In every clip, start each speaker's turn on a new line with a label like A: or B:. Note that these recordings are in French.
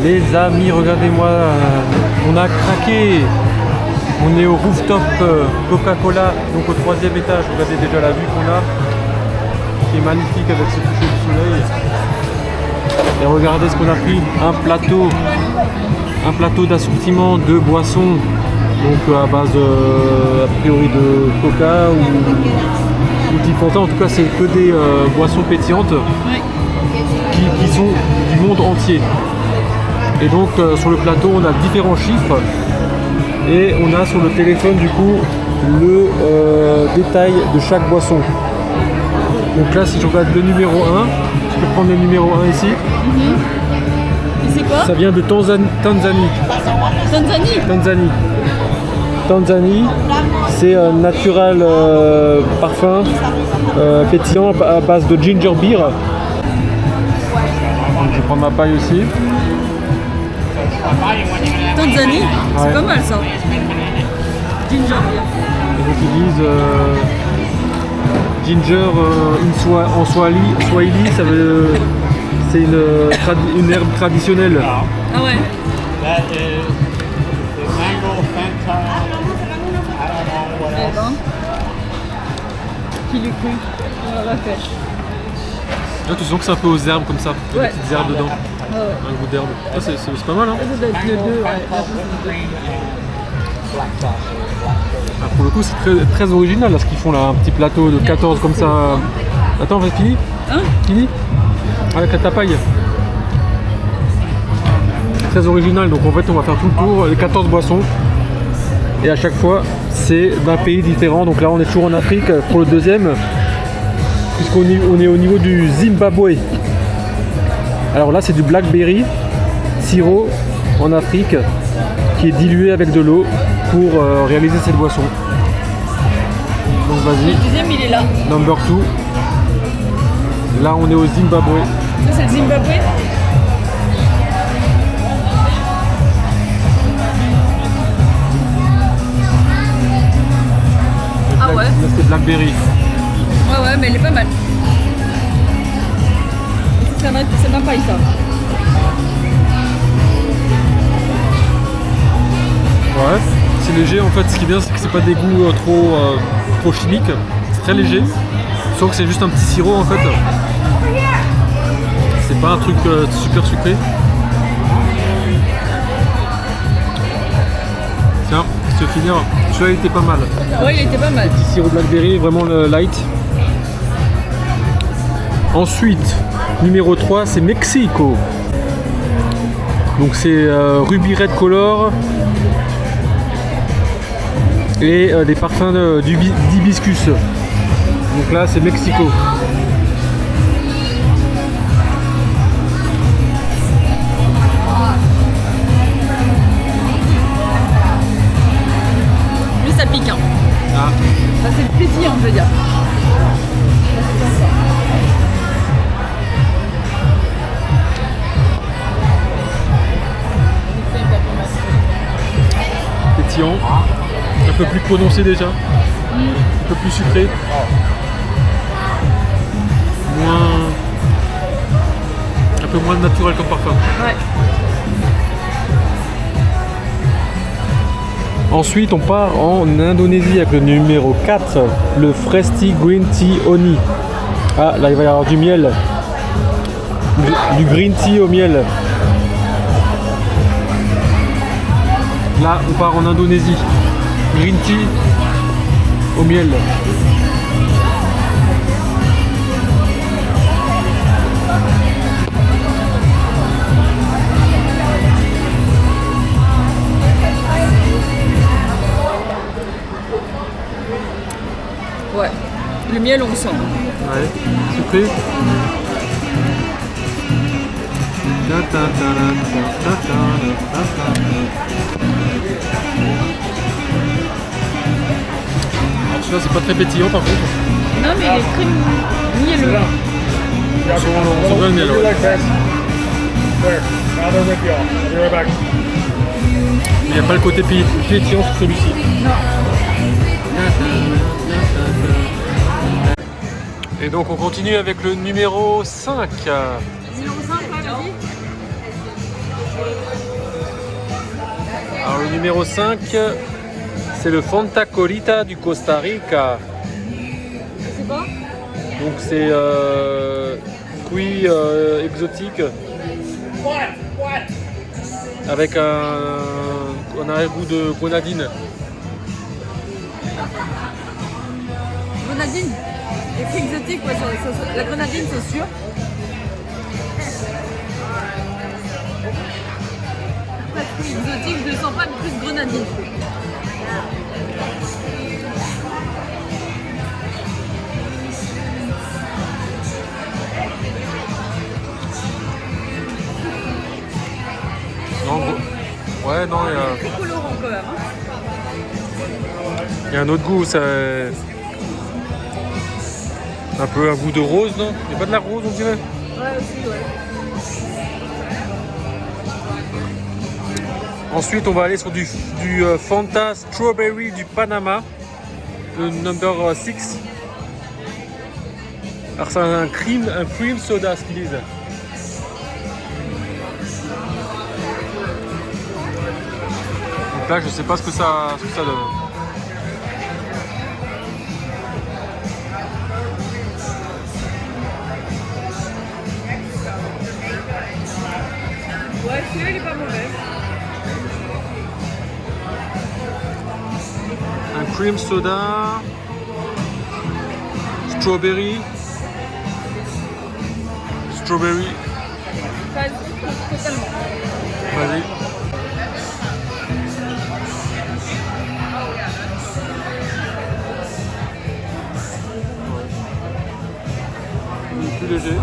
A: Les amis, regardez-moi, on a craqué. On est au rooftop Coca-Cola, donc au 3e étage. Regardez déjà la vue qu'on a, qui est magnifique avec ce coucher du soleil. Et regardez ce qu'on a pris, un plateau d'assortiment de boissons, donc à base a priori de Coca ou d'Ifanta. En tout cas, c'est que des boissons pétillantes qui sont du monde entier. Et donc sur le plateau, on a différents chiffres. Et on a sur le téléphone du coup le détail de chaque boisson. Donc là, si je regarde le numéro 1, je peux prendre le numéro 1 ici.
B: Et c'est quoi?
A: Ça vient de Tanzanie. Tanzanie, c'est un natural parfum pétillant à base de ginger beer. Donc, je vais prendre ma paille aussi.
B: Tanzanie, c'est
A: Ouais.
B: pas mal ça. Ginger beer.
A: Ils utilisent ginger en swahili, ça veut, c'est une herbe traditionnelle.
B: Ah ouais.
C: That is the mango Fanta. I don't know what
B: Eh
C: else.
B: ben. Qui lui cru? On l'a fait.
A: Là, tu sens que c'est un peu aux herbes comme ça, il y a
B: Ouais.
A: des petites herbes dedans,
B: Ah ouais.
A: un goût d'herbe. Ah, c'est pas mal, hein.
B: Ça doit être le 2, ouais. La
C: Fanta whipped cream and black sauce.
A: Ah, pour le coup, c'est très original là, ce qu'ils font là, un petit plateau de 14 comme ça. Attends, c'est fini?
B: Hein?
A: Fini? Avec la tapaille. Très original, donc en fait on va faire tout le tour, les 14 boissons. Et à chaque fois, c'est d'un pays différent. Donc là on est toujours en Afrique pour le deuxième, puisqu'on est au niveau du Zimbabwe. Alors là c'est du blackberry, sirop en Afrique, qui est dilué avec de l'eau pour réaliser cette boisson. Donc
B: Le
A: vas-y,
B: deuxième, il est là.
A: number 2. Là on est au Zimbabwe.
B: Ça, c'est le Zimbabwe. Ah ouais?
A: Là c'est blackberry.
B: Ouais, ouais, mais elle est pas mal. C'est ma paille ça.
A: Ouais, c'est léger en fait. Ce qui est bien, c'est que c'est pas des goûts trop chimiques. C'est très léger. Sauf que c'est juste un petit sirop en fait. C'est pas un truc super sucré. Tiens, si tu veux finir, celui-là il était pas mal.
B: Ouais, il était pas mal.
A: Petit sirop blackberry, vraiment le light. Ensuite, numéro 3, c'est Mexico. Donc c'est Ruby Red Color et des parfums d'hibiscus. Donc là c'est Mexico.
B: Lui, ça pique. Hein.
A: Ah.
B: Ça, c'est le plaisir, je veux dire.
A: Pétillant, un peu plus prononcé déjà, un peu plus sucré, un peu moins naturel comme parfum.
B: Ouais.
A: Ensuite on part en Indonésie avec le numéro 4, le Fresti Green Tea Honey. Ah là il va y avoir du miel, du green tea au miel. Là on part en Indonésie, green tea au miel.
B: Ouais. Le miel, on le sent.
A: Ouais, sucré. Alors celui-là c'est pas très pétillant par contre.
B: Non, mais il est très mielleux.
A: C'est vrai le miel, ouais. Il n'y a pas le côté pétillant sur celui-ci. Et donc on continue avec le numéro 5.
B: Numéro 5, vas-y.
A: Alors le numéro 5, c'est le Fanta Colita du Costa Rica.
B: C'est quoi?
A: Donc c'est fruits exotiques avec un arrière-goût de grenadine.
B: Grenadine. Les fruits exotiques, ouais, la grenadine, c'est sûr. Pas de fruits exotiques, je le sens pas, mais plus grenadine.
A: Non, ouais, non,
B: Très colorant quand même. Hein.
A: il y a un autre goût, ça. Un peu un goût de rose, non? Il n'y a pas de la rose, on dirait?
B: Ouais, aussi, ouais.
A: Ensuite, on va aller sur du Fanta Strawberry du Panama, le number 6. Alors, c'est un cream soda, ce qu'ils disent. Donc là, je sais pas ce que ça donne.
B: Ouais, celui-là, il est pas mauvais.
A: Un cream soda, strawberry.
B: Pas totalement.
A: Vas-y. Il est plus léger.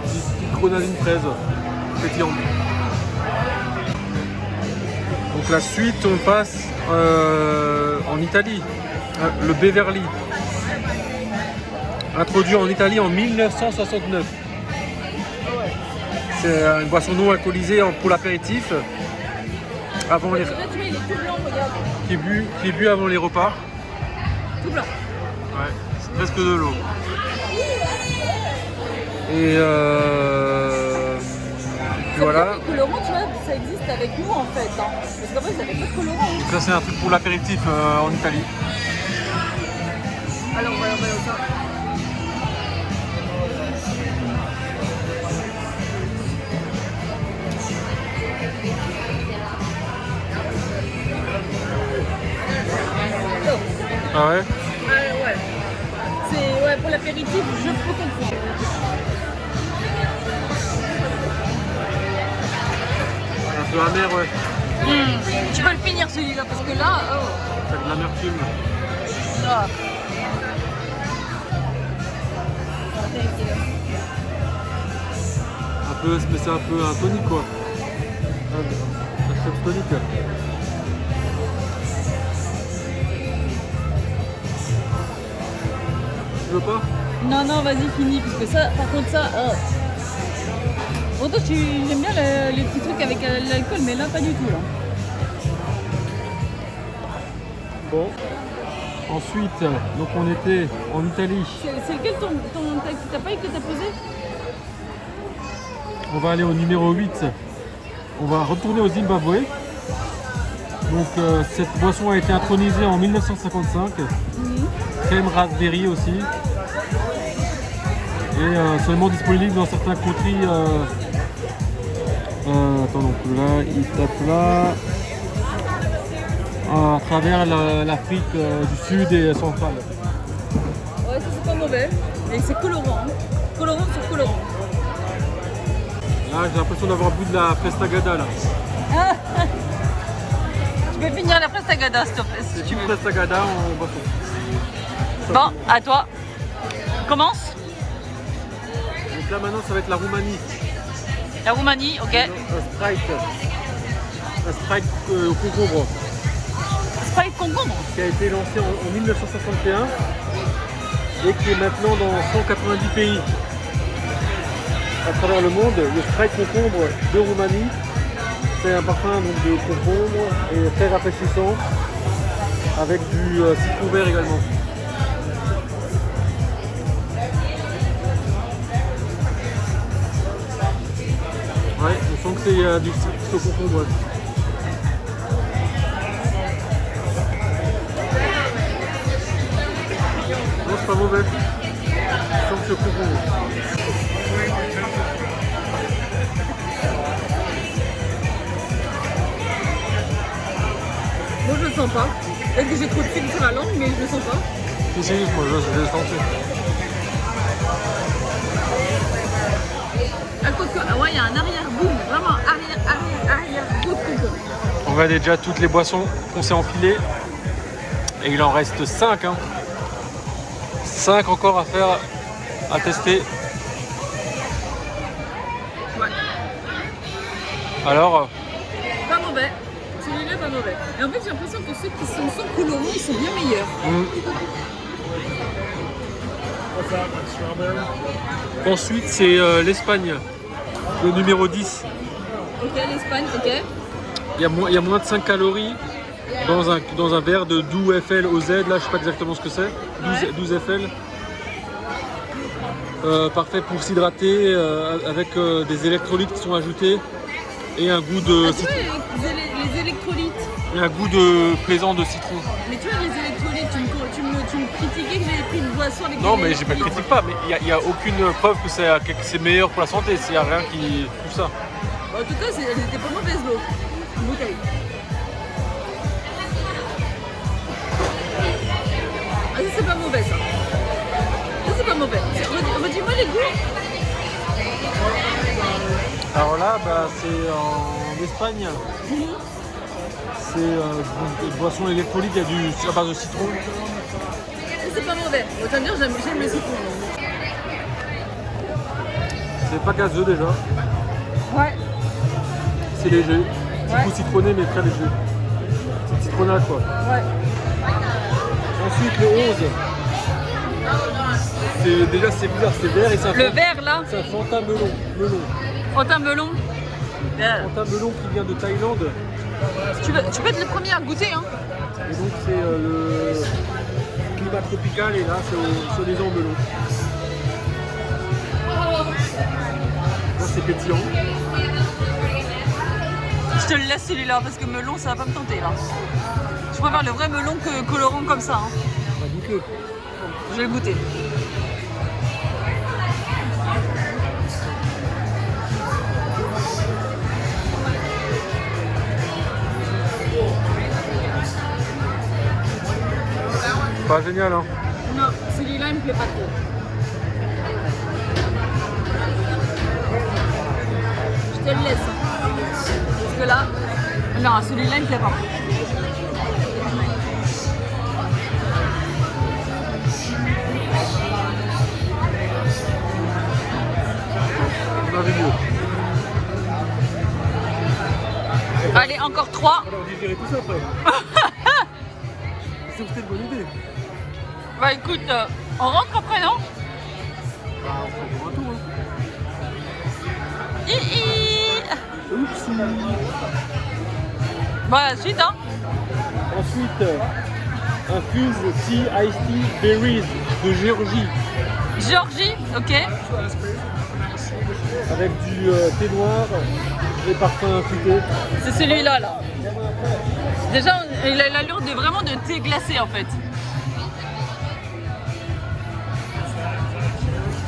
A: Petite grenadine fraise pétillante. Donc la suite, on passe en Italie. Le Beverly. Introduit en Italie en 1969. C'est une boisson non alcoolisée pour l'apéritif. Avant les...
B: Là, tu vois, il est tout blanc, regarde.
A: qui est bu avant les repas.
B: Tout blanc.
A: Ouais, c'est presque de l'eau. Et puis voilà.
B: Les colorants, tu vois, ça existe avec nous en fait. Hein. Parce qu'en fait, ça avait pas de colorant.
A: Donc ça c'est un truc pour l'apéritif en Italie.
B: Alors, voilà ça.
A: Ah ouais?
B: Ouais. C'est ouais, pour l'apéritif, je peux comprendre.
A: Un peu amer, ouais.
B: Tu peux le finir celui-là parce que là, oh.
A: C'est de l'amertume.
B: Ah.
A: Un peu, mais c'est un peu un tonique quoi. Un chef tonique. Tu veux pas?
B: Non, vas-y, finis, parce que ça, par contre, ça. Bon, toi, tu aimes bien les petits trucs avec l'alcool, mais là, pas du tout. Là.
A: Bon. Ensuite, donc on était en Italie.
B: C'est lequel ton ta paille que t'as posé?
A: On va aller au numéro 8. On va retourner au Zimbabwe. Donc cette boisson a été intronisée en 1955. Crème raspberry aussi. Et seulement disponible dans certains countries. Attends, donc là, il tape là. À travers l'Afrique du Sud et centrale.
B: Ouais, ça c'est pas mauvais. Et c'est colorant. Hein. Colorant sur colorant.
A: Là, j'ai l'impression d'avoir bu de la Prestagada là.
B: Tu peux finir la Prestagada s'il te plaît, si tu veux.
A: Prestagada en boisson.
B: Bon, à toi. Commence.
A: Donc là maintenant ça va être la Roumanie.
B: La Roumanie, ok.
A: Un Sprite au concombre
B: Sprite concombre.
A: qui a été lancé en 1961 et qui est maintenant dans 190 pays à travers le monde. Le Sprite concombre de Roumanie, c'est un parfum donc, de concombre et très rafraîchissant avec du citron vert également. il y a du citrus au concombre. Ouais. Non, c'est pas mauvais. Je sens que c'est au concombre.
B: Moi je le sens pas. Peut-être que j'ai trop de sucre sur la langue, mais je le sens pas.
A: Si, moi je l'ai senti.
B: À côté, ah ouais, il y a un arrière-goût, vraiment arrière-goût de concombre.
A: On va déjà toutes les boissons qu'on s'est enfilées. Et il en reste 5. Hein. 5 encore à faire, à tester.
B: Ouais.
A: Alors,
B: Pas mauvais. Celui-là, pas mauvais. Et en fait, j'ai l'impression que ceux qui sont sans colorant, ils sont bien meilleurs.
A: Ensuite, c'est l'Espagne, le numéro 10.
B: Ok, l'Espagne, ok.
A: Il y a moins de 5 calories dans un verre de 12 FL au Z. Là, je sais pas exactement ce que c'est. 12 FL. Parfait pour s'hydrater avec des électrolytes qui sont ajoutés et un goût de
B: Tu vois, les électrolytes.
A: et un goût de plaisant de citron.
B: Mais tu vois, les électrolytes, tu me critiquais que j'avais pris une boisson avec
A: Non,
B: des
A: mais je ne
B: électrolytes.
A: critique pas, mais il n'y a aucune preuve que c'est meilleur pour la santé. Il n'y a rien qui tout ça.
B: En tout cas, elle était pas mauvaise l'eau. Une bouteille. Ah, ça c'est pas mauvais ça. Ça c'est pas mauvais. Redis-moi les goûts.
A: Alors là, bah, c'est en Espagne. C'est une boisson électrolyte, il y a à base de citron.
B: Ça c'est pas mauvais. Autant dire, j'aime le citron.
A: C'est pas gazeux déjà.
B: Ouais.
A: C'est léger. Petit goût citronné, mais très léger. Petite citronnade quoi.
B: Ouais.
A: Ensuite, le 11. Déjà, c'est bizarre, c'est vert et c'est un
B: Le vert là.
A: c'est un Fanta melon.
B: Fanta melon.
A: Fanta melon qui vient de Thaïlande.
B: Tu peux être le premier à goûter hein.
A: Et donc c'est le climat tropical et là c'est au soi-disant melon. Là c'est pétillant.
B: Je te le laisse celui-là parce que melon ça va pas me tenter là. Je préfère le vrai melon que colorant comme ça. Hein.
A: Bah, goûte-le.
B: Je vais le goûter.
A: Pas génial hein.
B: Non, celui-là il me plaît pas trop. Je te le laisse. Hein. Parce que là, non, celui-là il me plaît pas.
A: On avait mieux.
B: Allez, encore 3.
A: Alors on digérait tout ça après. C'était une bonne idée.
B: Bah écoute, on rentre après, non?
A: Bah on fait pour un tour hein. Oupsie.
B: Bah la suite, hein.
A: Ensuite, infuse tea, iced tea, berries de Géorgie.
B: Géorgie, ok.
A: Avec du thé noir et parfum fruité.
B: C'est celui-là, là. Déjà, il a l'allure vraiment de thé glacé, en fait.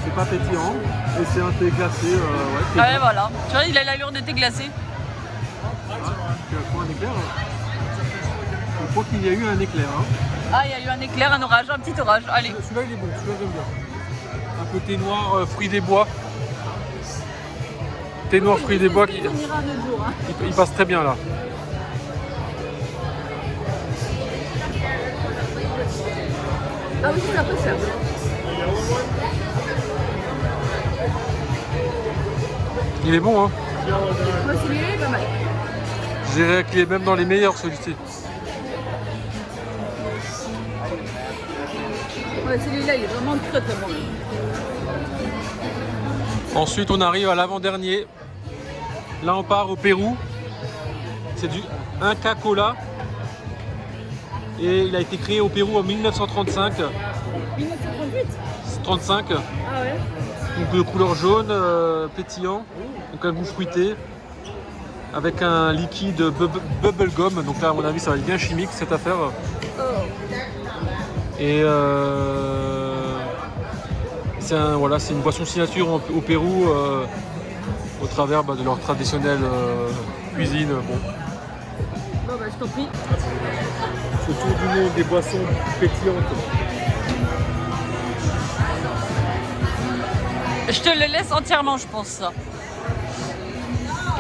A: C'est pas pétillant et c'est un thé glacé. Ouais,
B: Ouais, voilà. Tu vois, il a l'allure de thé glacé.
A: Tu as quoi, un éclair hein. Je crois qu'il y a eu un éclair. Hein.
B: Ah, il y a eu un éclair, un orage, un petit orage. Allez.
A: Celui-là il est bon, celui-là j'aime bien. Un peu thé noir, fruits des bois. Thé noir, fruits des bois qui
B: On ira un autre jour, hein.
A: il passe très bien là.
B: Ah oui, c'est un peu ça.
A: Il est bon hein.
B: Moi, celui-là, il est pas mal.
A: Je dirais qu'il est même dans les meilleurs celui-ci.
B: Ouais, celui-là, il est vraiment très très bon.
A: Ensuite on arrive à l'avant-dernier. Là on part au Pérou. C'est du Inca Cola. Et il a été créé au Pérou en 1935.
B: 1938.
A: 35.
B: Ah ouais.
A: Donc de couleur jaune, pétillant. Donc un goût fruité. avec un liquide bubble gum. Donc là, à mon avis, ça va être bien chimique cette affaire. Et c'est une boisson signature au Pérou au travers de leur traditionnelle cuisine. Bon.
B: Bon bah je t'en prie.
A: Ce tour du monde des boissons pétillantes.
B: Je te le laisse entièrement, je pense ça.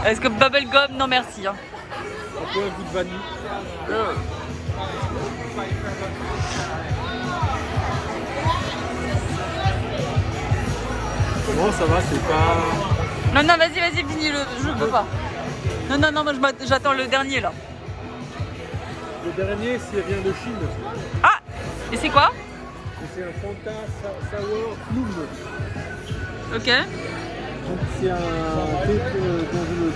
B: Est-ce que bubblegum, non merci. Hein.
A: Un peu un goût de vanille. Non, ça va, c'est pas...
B: Non, non, vas-y, finis-le, je peux pas. Non, moi j'attends le dernier là.
A: Le dernier, ça vient de Chine.
B: Ah! Et c'est quoi?
A: C'est un Fanta Sour Plum.
B: Ok.
A: Donc c'est un thé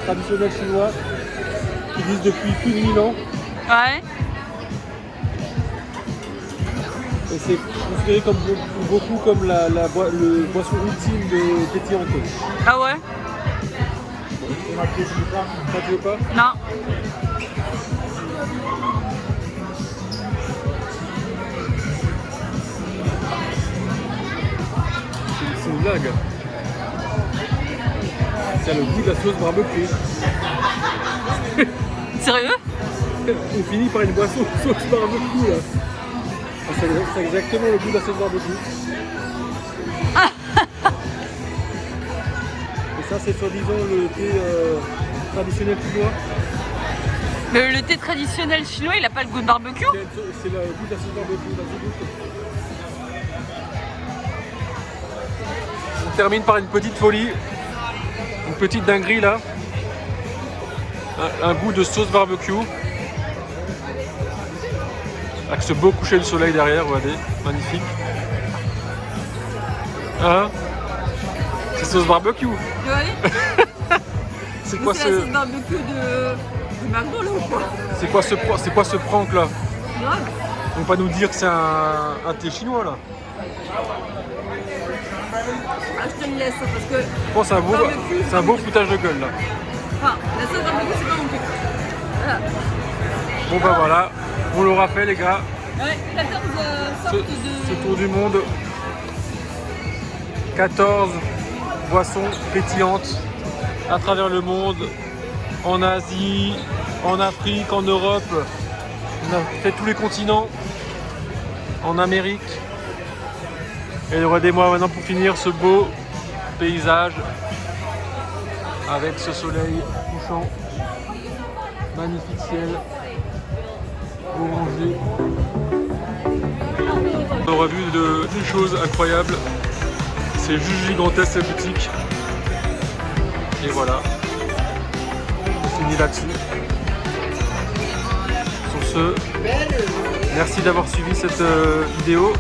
A: traditionnel chinois qui existe depuis plus de 1000 ans.
B: Ouais.
A: Et c'est considéré comme beaucoup comme le boisson ultime de pétillante.
B: Ah ouais?
A: Tu veux pas?
B: Non.
A: C'est une blague. C'est le goût de la sauce barbecue.
B: Sérieux?
A: On finit par une boisson sauce barbecue là. C'est exactement le goût de la sauce barbecue. Et ça c'est soi-disant le thé traditionnel chinois.
B: Mais le thé traditionnel chinois, il a pas le goût de barbecue?
A: C'est le goût de la sauce barbecue. On termine par une petite folie. Une petite dinguerie là. Un goût de sauce barbecue. Avec ce beau coucher de soleil derrière, regardez, magnifique. Hein? C'est sauce barbecue.
B: Ouais.
A: C'est quoi
B: C'est la sauce barbecue du McDo là ou quoi?
A: C'est quoi ce prank là?
B: Grave.
A: Ils vont pas nous dire que c'est un thé chinois là.
B: Ah, je te le laisse parce que.
A: Je pense que c'est un beau foutage de gueule là.
B: Enfin, la sauce barbecue c'est pas mon truc. Voilà.
A: Bon bah voilà, on l'aura fait les gars.
B: Ouais, 14 sortes
A: Ce
B: de.
A: tour du monde. 14 boissons pétillantes à travers le monde, en Asie, en Afrique, en Europe. On a fait tous les continents, en Amérique. Et regardez-moi maintenant pour finir ce beau paysage avec ce soleil couchant, magnifique ciel, orangé. On aura vu une chose incroyable, c'est juste gigantesque cette boutique. Et voilà, on finit là-dessus. Sur ce, merci d'avoir suivi cette vidéo.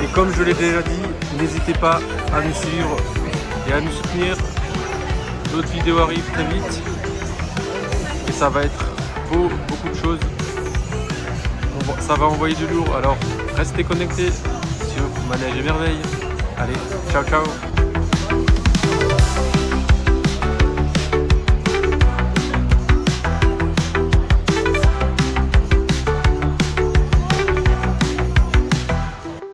A: Et comme je l'ai déjà dit, n'hésitez pas à nous suivre et à nous soutenir. D'autres vidéos arrivent très vite. Et ça va être beaucoup de choses. Ça va envoyer du lourd. Alors restez connectés sur Manège et Merveille. Allez, ciao ciao.